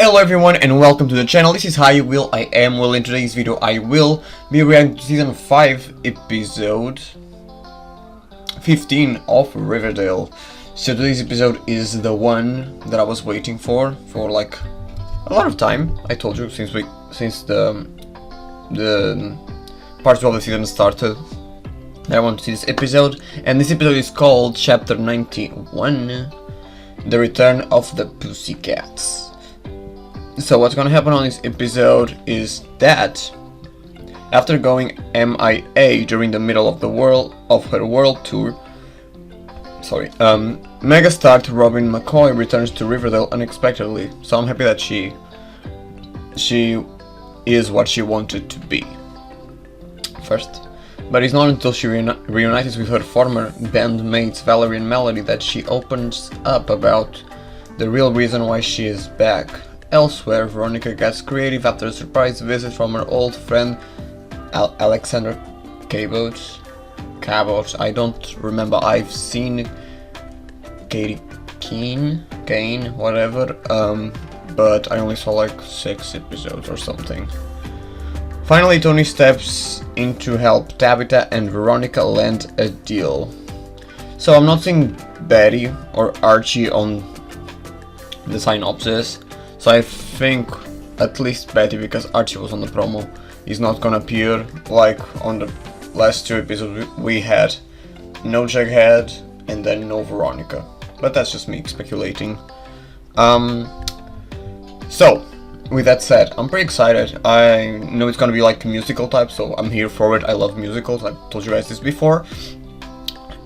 Hello everyone and welcome to the channel. This is HiWill, I am Will. In today's video I will be reacting to season 5 episode 15 of Riverdale. So today's episode is the one that I was waiting for like a lot of time. I told you since the part 2 of the season started that I want to see this episode, and this episode is called Chapter 91, The Return of the Pussycats. So what's gonna happen on this episode is that after going MIA during the middle of her world tour, megastar Robin McCoy returns to Riverdale unexpectedly. So I'm happy that she is what she wanted to be first. But it's not until she reunites with her former bandmates Valerie and Melody that she opens up about the real reason why she is back. Elsewhere, Veronica gets creative after a surprise visit from her old friend Alexander Cabot. I don't remember. I've seen Katie Kane, whatever. But I only saw like 6 episodes or something. Finally, Tony steps in to help Tabitha and Veronica land a deal. So I'm not seeing Betty or Archie on the synopsis. So I think at least Betty, because Archie was on the promo, is not gonna appear like on the last 2 episodes we had. No Jughead and then no Veronica. But that's just me speculating. So with that said, I'm pretty excited. I know it's gonna be like a musical type, so I'm here for it. I love musicals. I told you guys this before.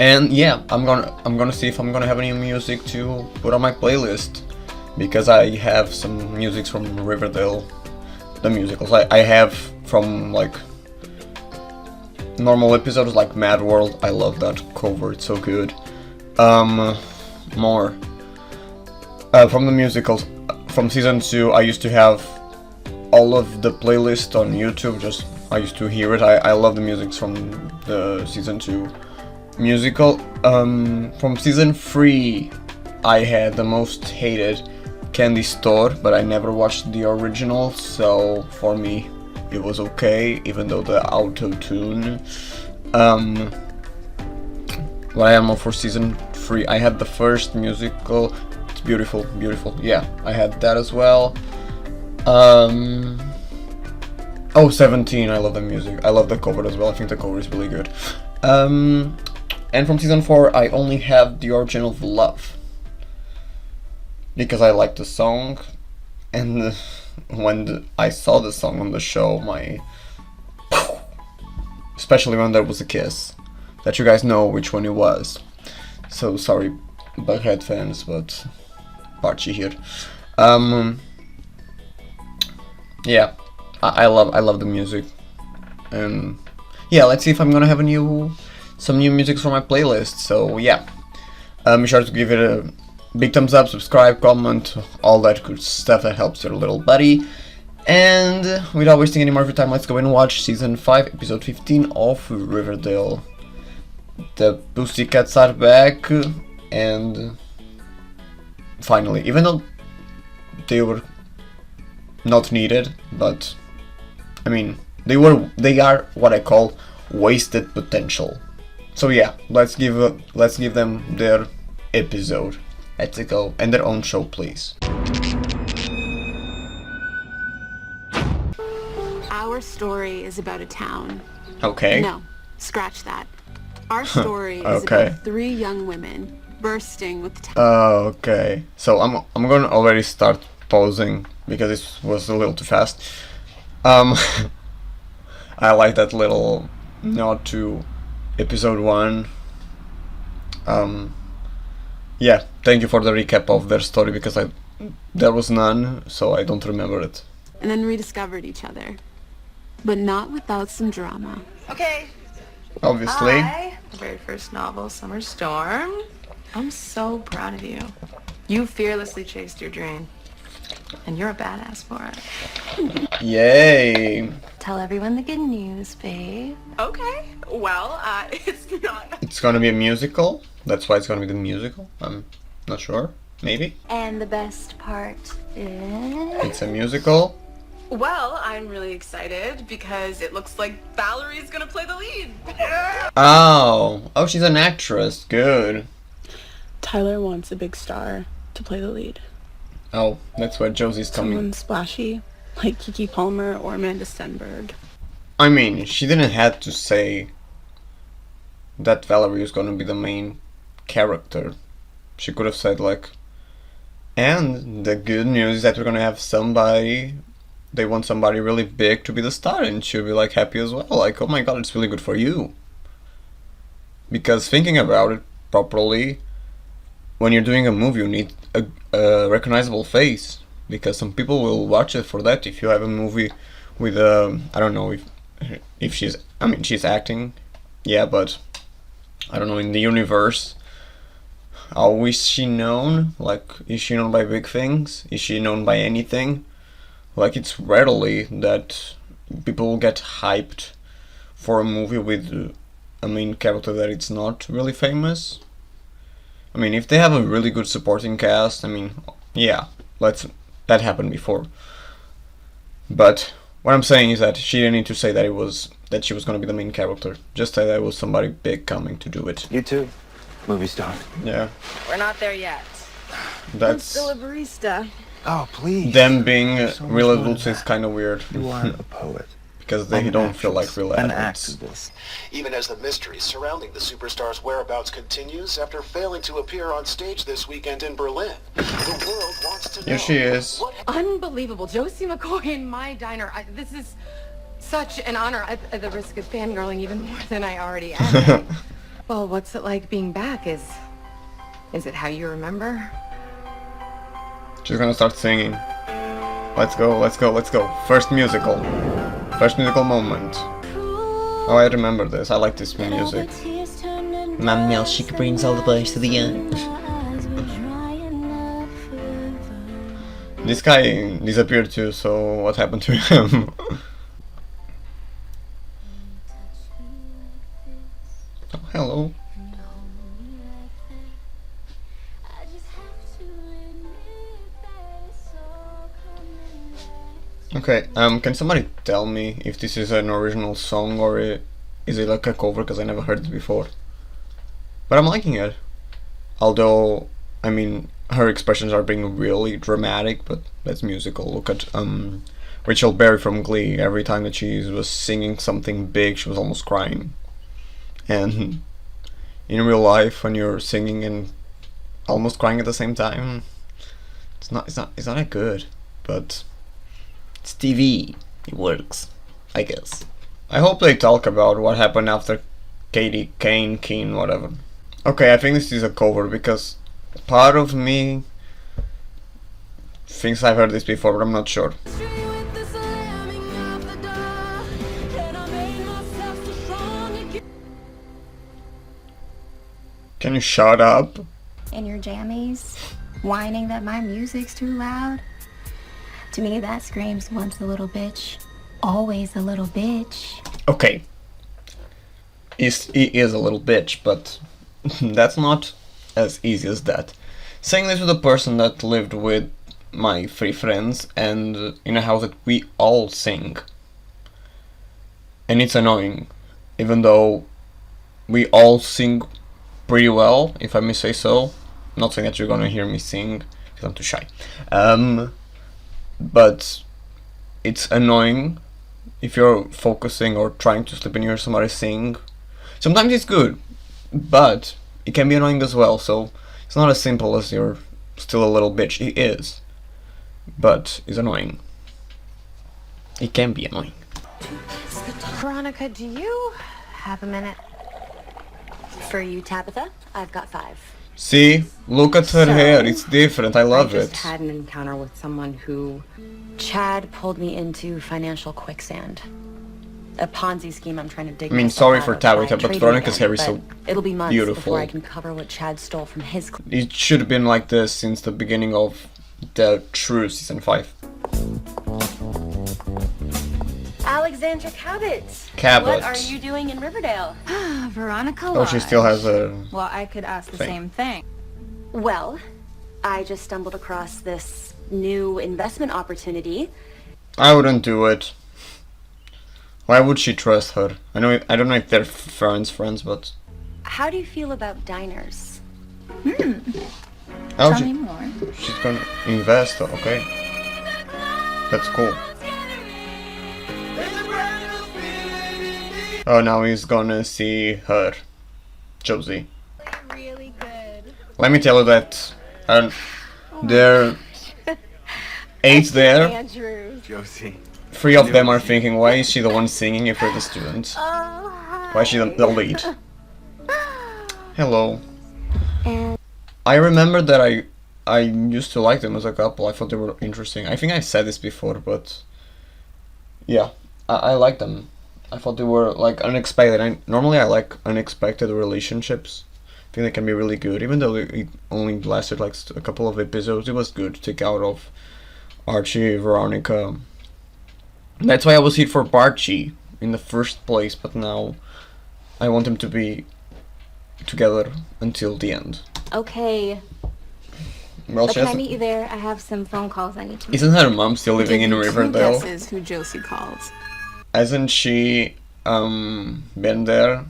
And yeah, I'm gonna see if I'm gonna have any music to put on my playlist, because I have some music from Riverdale, the musicals. I have from like normal episodes like Mad World. I love that cover, it's so good. More from the musicals from season 2. I used to have all of the playlist on YouTube. Just I used to hear it. I love the music from the season 2 musical. From season 3 I had the most hated Candy Store, but I never watched the original, so for me it was okay, even though the auto-tune. What I am for season 3, I had the first musical. It's beautiful. Yeah, I had that as well. 17, I love the music. I love the cover as well. I think the cover is really good. And from season 4 I only have the original of Love, because I like the song, and when I saw the song on the show, especially when there was a kiss, that you guys know which one it was. So sorry, Bughead fans, but Archie here. Yeah, I love the music, and yeah, let's see if I'm gonna have some new music for my playlist. So yeah, be sure to give it a big thumbs up, subscribe, comment, all that good stuff that helps your little buddy. And without wasting any more of your time, let's go and watch season 5 episode 15 of Riverdale. The Pussycats are back, and finally, even though they were not needed, but I mean they are what I call wasted potential. So yeah, let's give them their episode. Let's go, and their own show, please. Our story is about a town. Okay. No, scratch that. Our story is Okay. about 3 young women bursting with talent. Okay. So I'm gonna already start pausing because this was a little too fast. I like that little nod to episode 1. Yeah, thank you for the recap of their story, because there was none, so I don't remember it. And then rediscovered each other. But not without some drama. Okay. Obviously. Hi. The very first novel, Summer Storm. I'm so proud of you. You fearlessly chased your dream. And you're a badass for it. Yay. Tell everyone the good news, babe. Okay. Well, it's not... It's gonna be a musical. That's why it's gonna be the musical. I'm not sure. Maybe? And the best part is... It's a musical? Well, I'm really excited because it looks like Valerie's gonna play the lead. Oh, she's an actress. Good. Tyler wants a big star to play the lead. Oh, that's where Josie's coming. Someone splashy, like Kiki Palmer or Amanda Stenberg. I mean, she didn't have to say that Valerie is gonna be the main character. She could have said like, and the good news is that we're gonna have somebody, they want somebody really big to be the star, and she'll be like happy as well, like, oh my god, it's really good for you. Because thinking about it properly, when you're doing a movie you need a recognizable face, because some people will watch it for that. If you have a movie with I don't know if she's, I mean, she's acting, yeah, but I don't know, in the universe, how is she known? Like, is she known by big things? Is she known by anything? Like, it's rarely that people get hyped for a movie with a main character that it's not really famous. I mean, if they have a really good supporting cast, I mean, yeah, that happened before. But what I'm saying is that she didn't need to say that she was gonna be the main character. Just say that it was somebody big coming to do it. You too, movie star. Yeah. We're not there yet. That's Still a barista. Oh, please. them being So much real more than adults is that. kind of weird. You are a poet. Because they don't feel like real An adults. activist. Even as the mystery surrounding the superstar's whereabouts continues after failing to appear on stage this weekend in Berlin, the world wants to know. Here she is. What Unbelievable. Josie McCoy in my diner. This is such an honor. At the risk of fangirling even more than I already am. Well, what's it like being back? Is it how you remember? She's gonna start singing. Let's go, let's go, let's go. First musical moment. Oh, I remember this. I like this music. My milkshake brings all the boys to the end. This guy disappeared too, so what happened to him? Oh, hello. Okay, can somebody tell me if this is an original song or is it like a cover, because I never heard it before. But I'm liking it. Although, I mean, her expressions are being really dramatic, but that's musical. Look at Rachel Berry from Glee. Every time that she was singing something big, she was almost crying. And in real life, when you're singing and almost crying at the same time, it's not that good. But It's TV. It works, I guess. I hope they talk about what happened after Kane, whatever. Okay, I think this is a cover because part of me thinks I've heard this before, but I'm not sure. Can you shut up? In your jammies, whining that my music's too loud. To me, that screams once a little bitch, always a little bitch. Okay. He is a little bitch, but that's not as easy as that. Saying this with a person that lived with my 3 friends and in a house that we all sing. And it's annoying, even though we all sing pretty well, if I may say so. Not saying that you're gonna hear me sing, because I'm too shy. But it's annoying if you're focusing or trying to sleep and you hear somebody sing. Sometimes it's good, but it can be annoying as well, so it's not as simple as you're still a little bitch. It is, but it's annoying. It can be annoying. Veronica, do you Have a minute. For you, Tabitha, I've got 5. See? Look at her So, hair, it's different, I love I just it. had an encounter with someone who Chad pulled me into financial quicksand. A Ponzi scheme I'm trying to dig. I mean, myself sorry out for of by Tabitha, but trading Veronica's again, hair is so but it'll be months beautiful. before I can cover what Chad stole from his. It should have been like this since the beginning of the true season 5. Alexandra Cabot. Cabot. What are you doing in Riverdale? Veronica Oh, she still has a... Well, I could ask the thing. same thing. Well, I just stumbled across this new investment opportunity. I wouldn't do it. Why would she trust her? I don't know if they're friends, but How do you feel about diners? oh, Tell me more. she's gonna invest. Okay, that's cool. Oh, now he's gonna see her, Josie. Really good. Let me tell you that there are 8 there. Andrew. Josie. 3 of them are thinking, why is she the one singing if we're the students? Why is she the lead? Hello. And I remember that I used to like them as a couple. I thought they were interesting. I think I said this before, but yeah, I like them. I thought they were like unexpected. Normally I like unexpected relationships. I think they can be really good, even though it only lasted like a couple of episodes. It was good to take out of Archie, Veronica. That's why I was here for Archie in the first place, but now I want them to be together until the end. okay, Well, but she can I has, meet you there? I have some phone calls I need to make. isn't her mom still living in Give me 2 Riverdale? guesses who Josie calls. Hasn't she been there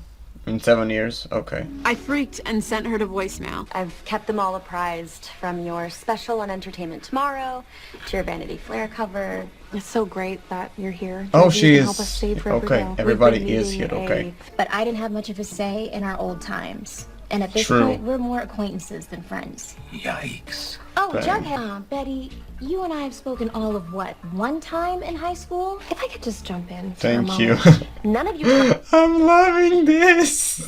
in 7 years? Okay. I freaked and sent her to voicemail. I've kept them all apprised, from your special on Entertainment Tomorrow to your Vanity Fair cover. It's so great that you're here. Oh, Josie, she you can is. help us save Okay, Riverdale. everybody We've been is here. needing Okay. But I didn't have much of a say in our old times. And at this True. point, we're more acquaintances than friends. Yikes. Oh, Dang. Jughead, Betty, you and I have spoken all of what, one time in high school? If I could just jump in for a Thank you. moment. None of you I'm loving this.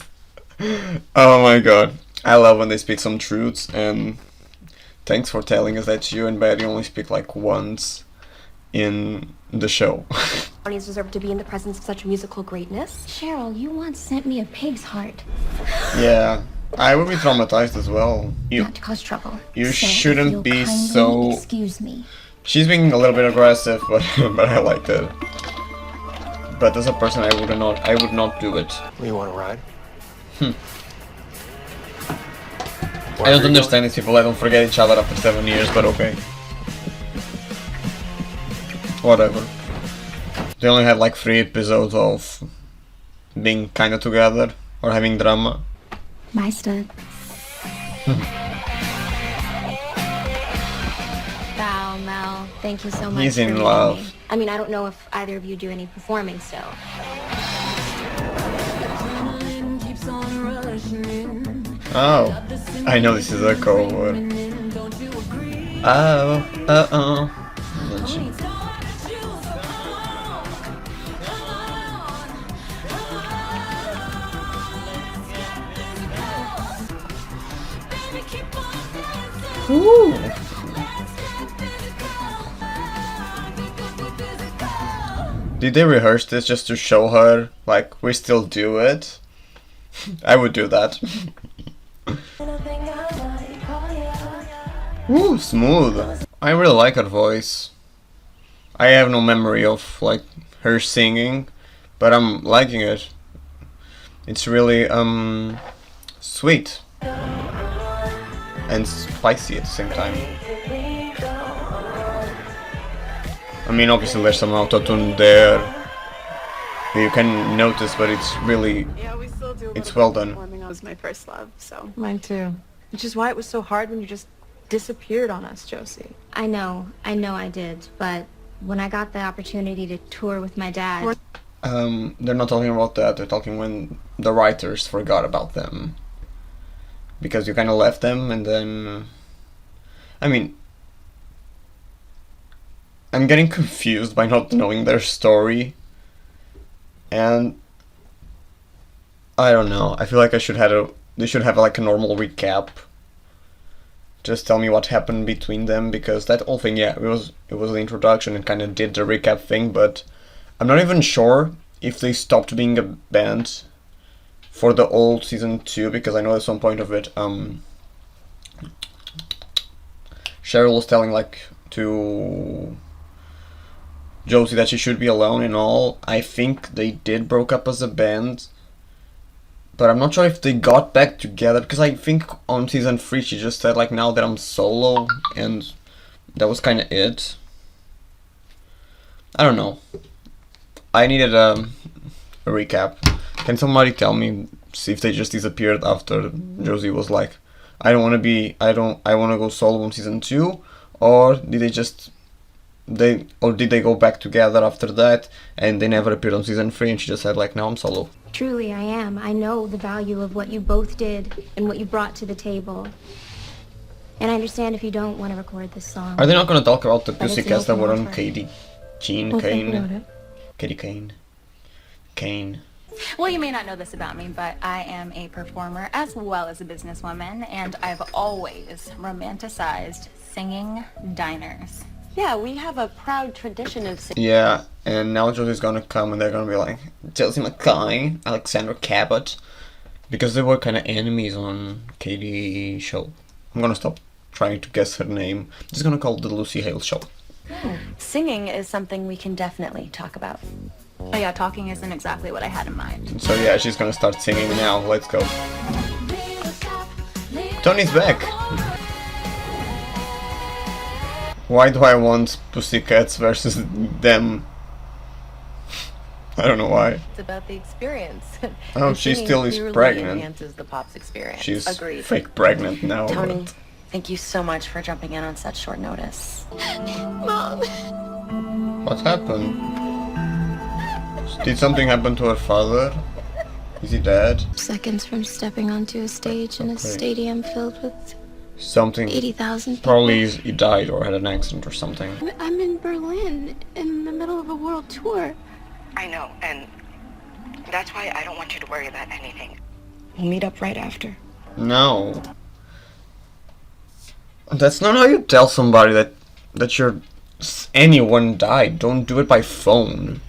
Oh my god. I love when they speak some truths, and thanks for telling us that you and Betty only speak like once in the show. brownies deserve to be in the presence of such musical greatness. Cheryl, you once sent me a pig's heart. Yeah, I would be traumatized as well. Not to cause trouble. You So, shouldn't if you'll be kindly so- Excuse me. She's being a little bit aggressive, but but I like that. But as a person, I would not do it. You want to ride? I don't understand these people. I don't forget each other after 7 years, but okay. Whatever. They only had like 3 episodes of being kinda together or having drama. My stud. Wow, Mel. Thank you so much. He's for in meeting love. me. I mean, I don't know if either of you do any performing still. Oh, I know this is a cover. Oh, And she- Ooh. Did they rehearse this just to show her, like, we still do it? I would do that. Ooh, smooth. I really like her voice. I have no memory of, like, her singing, but I'm liking it. It's really, sweet. And spicy at the same time. I mean, obviously there's some auto-tune there that you can notice, but it's really, Yeah, we still do. it's well done. Performing was my first love, so. Mine too. Which is why it was so hard when you just disappeared on us, Josie. I know I did, but when I got the opportunity to tour with my dad, They're not talking about that, they're talking when the writers forgot about them. Because you kind of left them and then... I mean... I'm getting confused by not knowing their story. And... I don't know, I feel like they should have like a normal recap. Just tell me what happened between them, because that whole thing, yeah, it was the introduction and kind of did the recap thing, but I'm not even sure if they stopped being a band for the old season 2, because I know at some point of it, Cheryl was telling like to Josie that she should be alone and all. I think they did broke up as a band, But I'm not sure if they got back together, because I think on season 3 she just said like, now that I'm solo, and that was kind of it. I don't know. I needed a recap. Can somebody tell me, see if they just disappeared after Josie was like, I want to go solo on season 2, or did they go back together after that and they never appeared on season 3 and she just said like, now I'm solo. Truly, I am. I know the value of what you both did and what you brought to the table. And I understand if you don't want to record this song. Are they not going to talk about the But it's pussycats that an were open on offer. Katie We'll think about it. Katie Kane. Well, you may not know this about me, but I am a performer as well as a businesswoman, and I've always romanticized singing diners. Yeah, we have a proud tradition of singing. Yeah, and now Josie's gonna come and they're gonna be like, Josie McCoy, Alexandra Cabot, because they were kind of enemies on Katie's show. I'm gonna stop trying to guess her name. I'm just gonna call it the Lucy Hale show. Singing is something we can definitely talk about. Oh yeah, talking isn't exactly what I had in mind. So yeah, she's gonna start singing now. Let's go. Tony's back. Why do I want pussycats versus them? I don't know why. It's about the experience. Oh, And she singing still is clearly pregnant. enhances the pop's experience. She's Agreed. fake pregnant now. Tony, but- thank you so much for jumping in on such short notice. Mom. What happened? Did something happen to her father? Is he dead? Seconds from stepping onto a stage in a Okay. stadium filled with Something. 80,000 people. Probably he died or had an accident or something. I'm in Berlin, in the middle of a world tour. I know, and that's why I don't want you to worry about anything. We'll meet up right after. No. That's not how you tell somebody that anyone died. Don't do it by phone.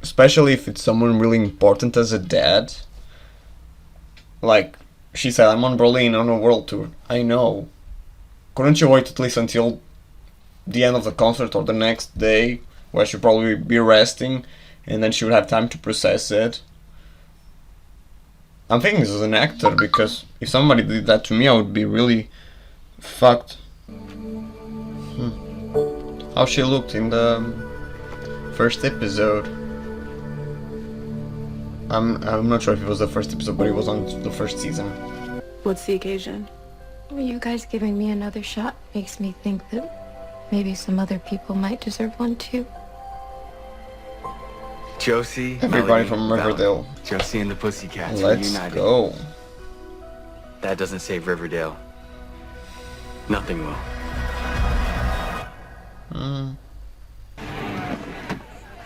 Especially if it's someone really important as a dad. Like, she said, I'm on Berlin on a world tour. I know. Couldn't you wait at least until the end of the concert or the next day, where she'd probably be resting, and then she would have time to process it? I'm thinking this is an actor, because if somebody did that to me, I would be really fucked. How she looked in the first episode. I'm not sure if it was the first episode, but it was on the first season. What's the occasion? Well, you guys giving me another shot makes me think that maybe some other people might deserve one too. Josie, Everybody Melody, from Val. Riverdale. Josie and the Pussycats Let's reunited. go. That doesn't save Riverdale. Nothing will.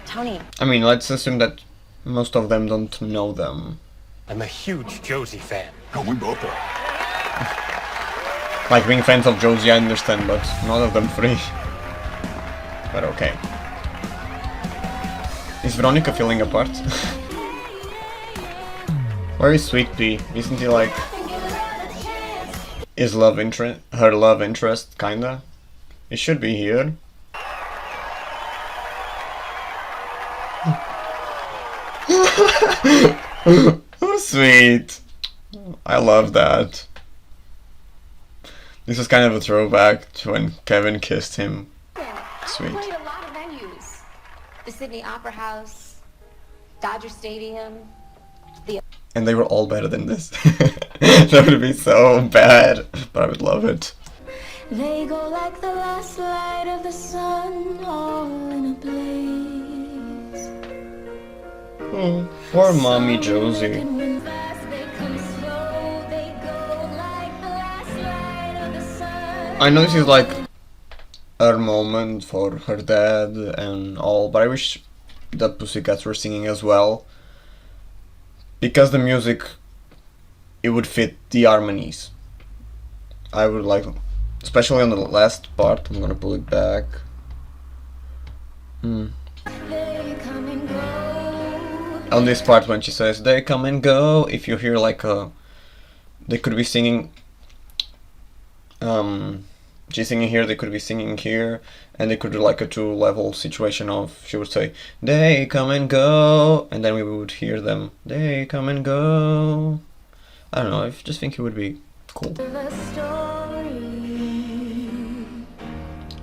Tony, I mean, let's assume that most of them don't know them. I'm a huge Josie fan. Oh, we both are. Like, being fans of Josie, I understand, but none of them three. But okay. Is Veronica feeling apart? Where is Sweet Pea? Isn't he like her love interest, kinda? It should be here. Oh, sweet. I love that. This is kind of a throwback to when Kevin kissed him. Sweet. Played a lot of venues. The Sydney Opera House, Dodger Stadium. And they were all better than this. That would be so bad, but I would love it. They go like the last light of the sun, all in a blaze. Oh, poor mommy Josie. I know this is like her moment for her dad and all, but I wish the Pussycats were singing as well. Because the music, it would fit the harmonies. I would like, especially on the last part, I'm gonna pull it back. On this part when she says, they come and go, if you hear like a, they could be singing, she's singing here, they could be singing here, and they could do like a two-level situation of, she would say, they come and go, and then we would hear them, they come and go, I don't know, I just think it would be cool.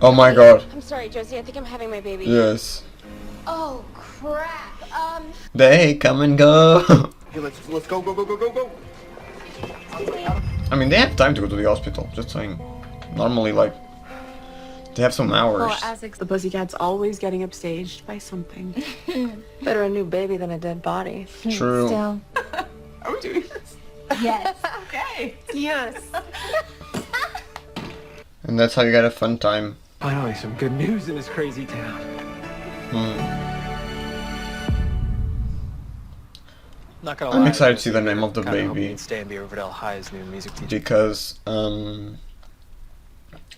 Oh my god. I'm sorry, Josie. I think I'm having my baby. Yes. Oh crap. They come and go. Hey, let's go. I mean, they have time to go to the hospital. Just saying. Normally, like, they have some hours. Well, as the pussycats always getting upstaged by something. Better a new baby than a dead body. True. Still. Are we doing this? Yes. Okay. Yes. And that's how you get a fun time. Finally, some good news in this crazy town. Not gonna lie. I'm excited to see the name of the Kinda hoping baby. you'd stay and be Riverdale High's new music teacher. Because,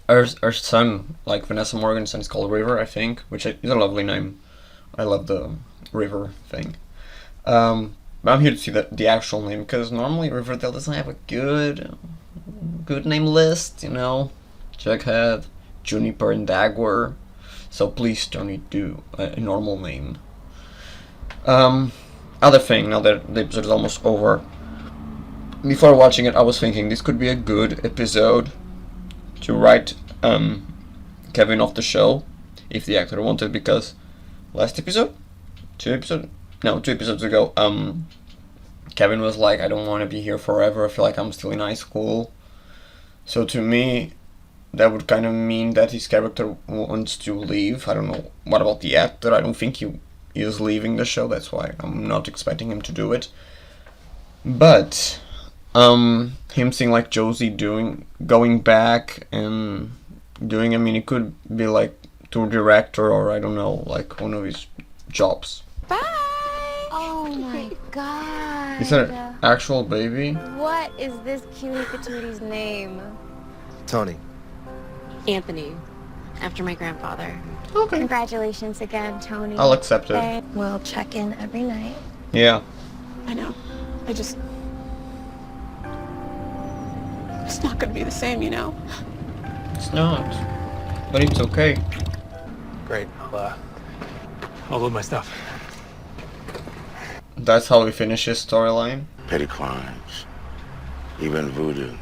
our son, like Vanessa Morgan's son, is called River, I think, which is a lovely name. I love the River thing. But I'm here to see the actual name, because normally Riverdale doesn't have a good name list, you know? Jughead, Juniper, and Dagger. So please don't do a normal name. Other thing, now that the episode is almost over. Before watching it, I was thinking this could be a good episode to write Kevin off the show, if the actor wanted, because last episode? 2 episodes ago, Kevin was like, I don't want to be here forever, I feel like I'm still in high school. So to me, that would kind of mean that his character wants to leave. I don't know, what about the actor? I don't think he is leaving the show, that's why I'm not expecting him to do it. But, him seeing like Josie going back and doing, I mean, it could be like tour director or I don't know, like one of his jobs. Bye! Oh my god. Is that an actual baby? What is this cutie patooty's name? Tony. Anthony, after my grandfather. Okay. Congratulations again, Tony. I'll accept it. We'll check in every night. Yeah. I know. It's not gonna be the same, you know? It's not. But it's okay. Great. I'll load my stuff. That's how we finish his storyline. Petty crimes, even voodoo.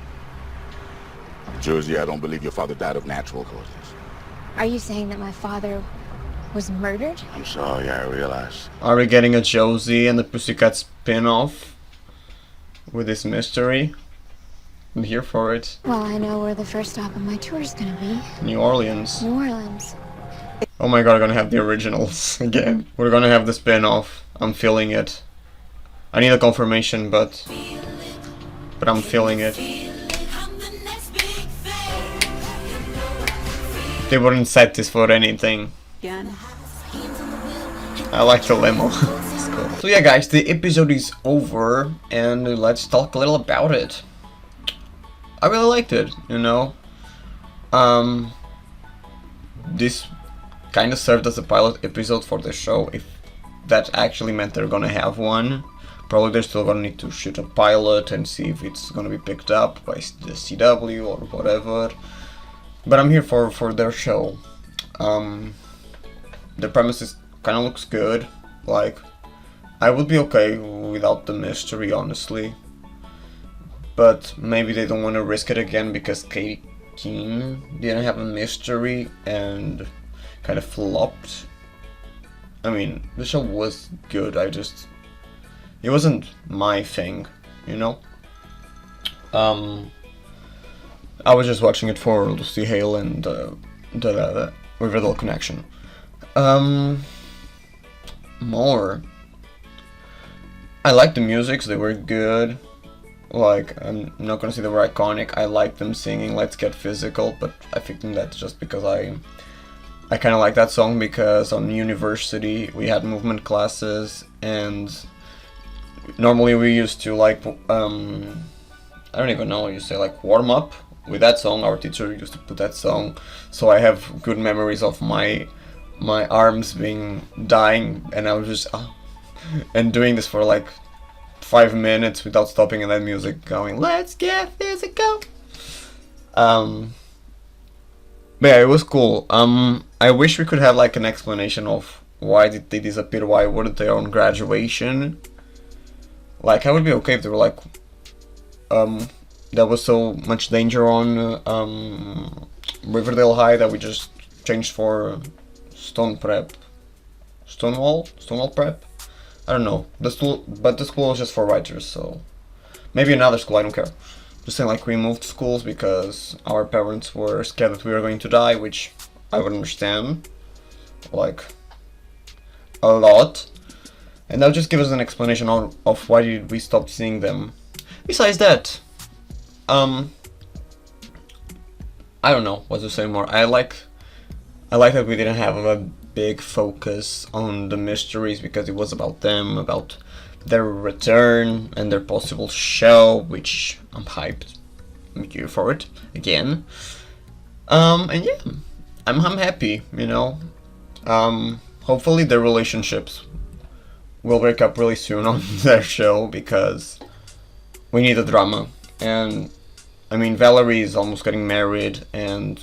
Josie, I don't believe your father died of natural causes. Are you saying that my father was murdered? I'm sorry, I realize. Are we getting a Josie and the Pussycat spin-off with this mystery? I'm here for it. Well, I know where the first stop on my tour is gonna be. New Orleans. New Orleans. Oh my god, we're gonna have the originals again. We're gonna have the spin-off. I'm feeling it. I need a confirmation, but I'm feeling it. They wouldn't set this for anything. Again. I like the limo. It's cool. So yeah guys, the episode is over and let's talk a little about it. I really liked it, you know. This kind of served as a pilot episode for the show, if that actually meant they're gonna have one. Probably they're still gonna need to shoot a pilot and see if it's gonna be picked up by the CW or whatever. But I'm here for their show. The premise kind of looks good. Like, I would be okay without the mystery, honestly. But maybe they don't want to risk it again because Katie Keene didn't have a mystery and kind of flopped. I mean, the show was good, it wasn't my thing, you know? I was just watching it for Lucy Hale and the Riverdale connection. More. I liked the musics, they were good. Like, I'm not gonna say they were iconic. I like them singing Let's Get Physical, but I think that's just because I kind of like that song because on university we had movement classes and normally we used to like, I don't even know what you say, like warm up with that song. Our teacher used to put that song, so I have good memories of my arms dying and I was just and doing this for like 5 minutes without stopping and that music going, let's get physical. But yeah, it was cool. I wish we could have like an explanation of why did they disappear, why weren't they on graduation. Like, I would be okay if they were like there was so much danger on Riverdale High that we just changed for Stonewall Prep. I don't know, the school is just for writers, so maybe another school, I don't care. Just saying, like, we moved schools because our parents were scared that we were going to die, which I would understand, like, a lot. And that'll just give us an explanation of why did we stop seeing them. Besides that, I don't know what to say more. I like that we didn't have a big focus on the mysteries because it was about them, about their return and their possible show, which I'm hyped. I'm here for it again. And yeah, I'm happy, you know. Hopefully their relationships will break up really soon on their show because we need the drama. And I mean, Valerie is almost getting married, and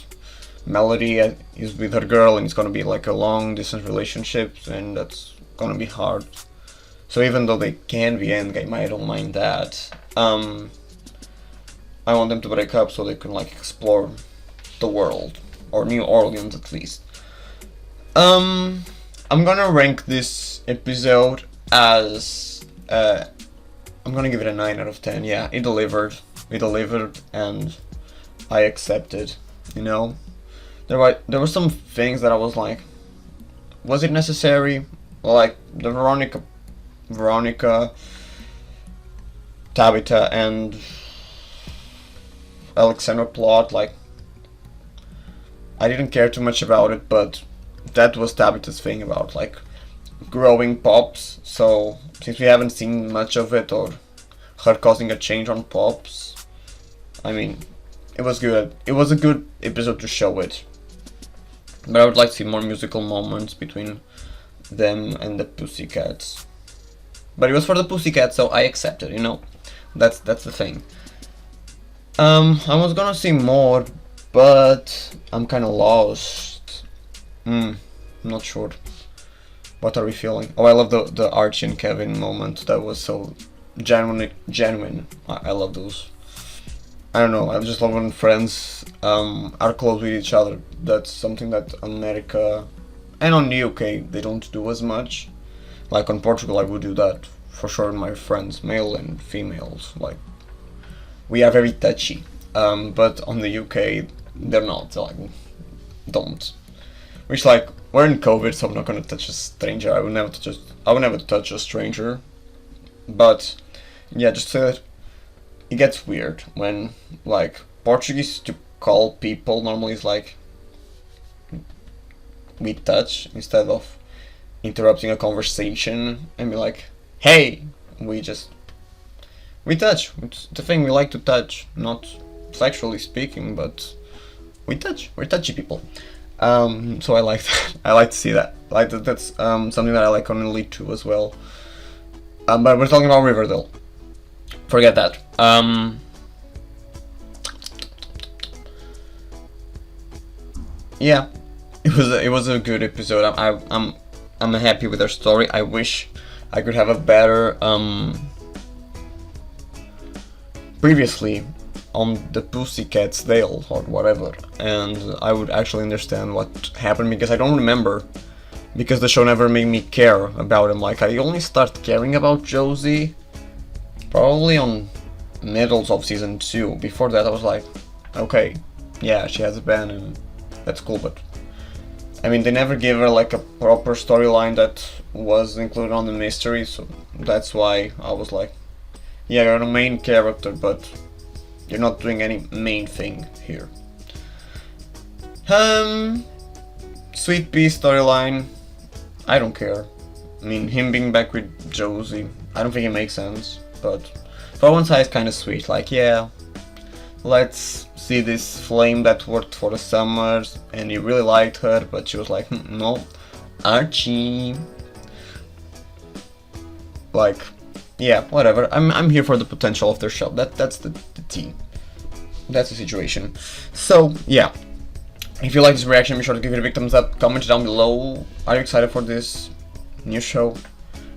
Melody is with her girl, and it's gonna be like a long distance relationship, and that's gonna be hard. So even though they can be endgame, I don't mind that. I want them to break up so they can like explore the world, or New Orleans at least. I'm gonna rank this episode as I'm gonna give it a 9 out of 10. Yeah, it delivered, and I accepted. You know, there were some things that I was like, was it necessary? Like the Veronica, Tabitha, and Alexandra plot. Like, I didn't care too much about it, but that was Tabitha's thing about like growing Pops. So since we haven't seen much of it, or her causing a change on Pops, I mean, it was good. It was a good episode to show it. But I would like to see more musical moments between them and the Pussycats. But it was for the Pussycats, so I accepted, you know. That's the thing. I was gonna see more, but I'm kinda lost. Not sure. What are we feeling? Oh, I love the Archie and Kevin moment. That was so genuine. I love those. I don't know, I just love when friends are close with each other. That's something that America and on the UK they don't do as much. Like on Portugal I would do that for sure. My friends, male and females, like we are very touchy. But on the UK they're not, like don't. Which, like, we're in COVID, so I'm not gonna touch a stranger. I would never touch a stranger. But yeah, just so that it gets weird when like Portuguese to call people normally is like we touch instead of interrupting a conversation and be like, hey, we touch. It's the thing, we like to touch, not sexually speaking, but we touch. We're touchy people. So I like that. I like to see that. Like that's something that I like on Elite 2 as well. But we're talking about Riverdale. Forget that. Yeah, it was a good episode. I'm happy with their story. I wish I could have a better previously on the Pussycats Dale or whatever, and I would actually understand what happened, because I don't remember, because the show never made me care about him. Like, I only start caring about Josie probably on middles of season 2. Before that I was like, okay, yeah, she has a band and that's cool, but I mean, they never gave her like a proper storyline that was included on the mystery, so that's why I was like, yeah, you're the main character, but you're not doing any main thing here. Sweet Pea storyline, I don't care. I mean, him being back with Josie, I don't think it makes sense, but for one side it's kinda sweet, like, yeah, let's see this flame that worked for the summers, and he really liked her, but she was like, no, Archie. Like, yeah, whatever. I'm here for the potential of their show. That's the tea. That's the situation. So yeah, if you like this reaction, be sure to give it a big thumbs up. Comment down below. Are you excited for this new show?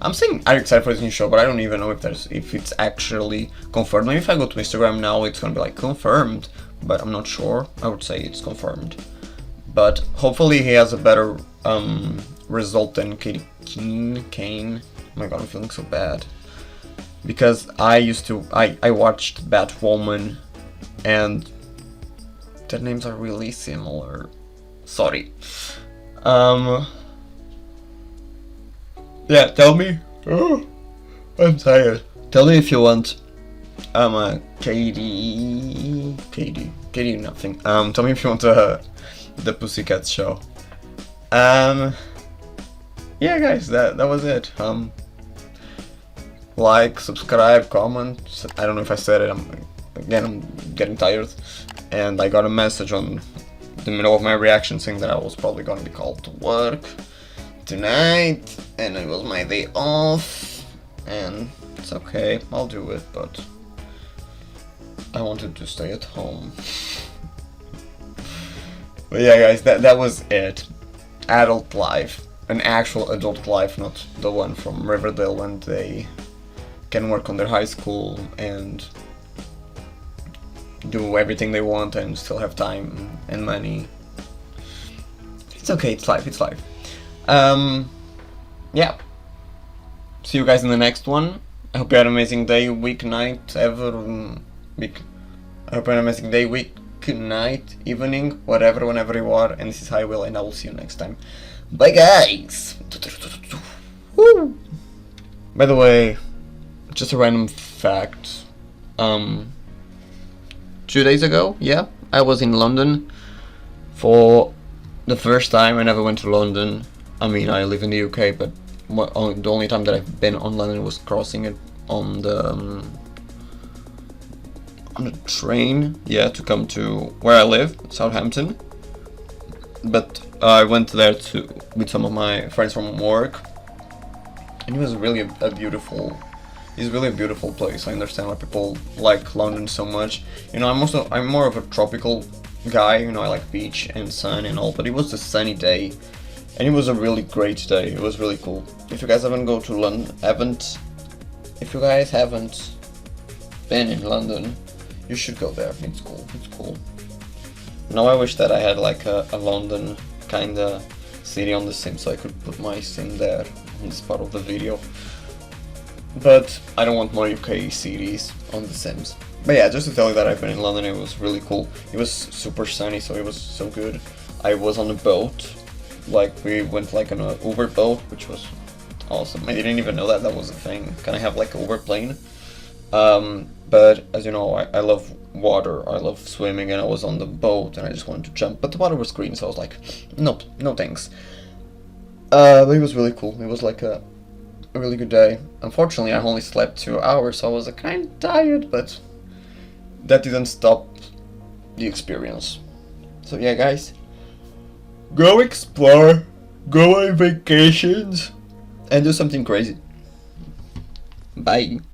I'm saying I'm excited for this new show, but I don't even know if it's actually confirmed. Maybe if I go to Instagram now, it's gonna be like confirmed, but I'm not sure. I would say it's confirmed, but hopefully he has a better result than Kane. Oh my god, I'm feeling so bad because I watched Batwoman, and their names are really similar. Sorry. Yeah, tell me. Oh, I'm tired. Tell me if you want. Katie, nothing. Tell me if you want the Pussycats show. Yeah, guys, that was it. Like, subscribe, comment. I don't know if I said it. I'm getting tired, and I got a message on the middle of my reaction saying that I was probably going to be called to work tonight, and it was my day off, and it's okay, I'll do it, but I wanted to stay at home. But yeah, guys, that was it. Adult life, an actual adult life, not the one from Riverdale when they can work on their high school and do everything they want and still have time and money. It's okay, it's life, it's life. Yeah. See you guys in the next one. I hope you had an amazing day, week, night, I hope you had an amazing day, week, night, evening, whatever, whenever you are. And this is HiWill, and I will see you next time. Bye, guys! Woo! By the way, just a random fact. 2 days ago, yeah, I was in London for the first time. I never went to London. I mean, I live in the UK, but the only time that I've been on London was crossing it on the train, yeah, to come to where I live, Southampton. But I went there with some of my friends from work, and it was really a beautiful. It's really a beautiful place. I understand why people like London so much. You know, I'm more of a tropical guy. You know, I like beach and sun and all. But it was a sunny day, and it was a really great day. It was really cool. If you guys haven't go to London, if you guys haven't been in London, you should go there. It's cool. It's cool. Now I wish that I had like a London kinda city on the sim, so I could put my sim there in this part of the video. But I don't want more UK cities on the Sims. But yeah, just to tell you that I've been in London, it was really cool. It was super sunny, so it was so good. I was on a boat, like we went like on a Uber boat, which was awesome. I didn't even know that was a thing. Can I have like a Uber plane? But as you know, I love water, I love swimming, and I was on the boat and I just wanted to jump, but the water was green, so I was like, nope, no thanks. But it was really cool. It was like a really good day. Unfortunately, I only slept 2 hours, so I was kind of tired, but that didn't stop the experience. So yeah, guys, go explore, go on vacations, and do something crazy. Bye.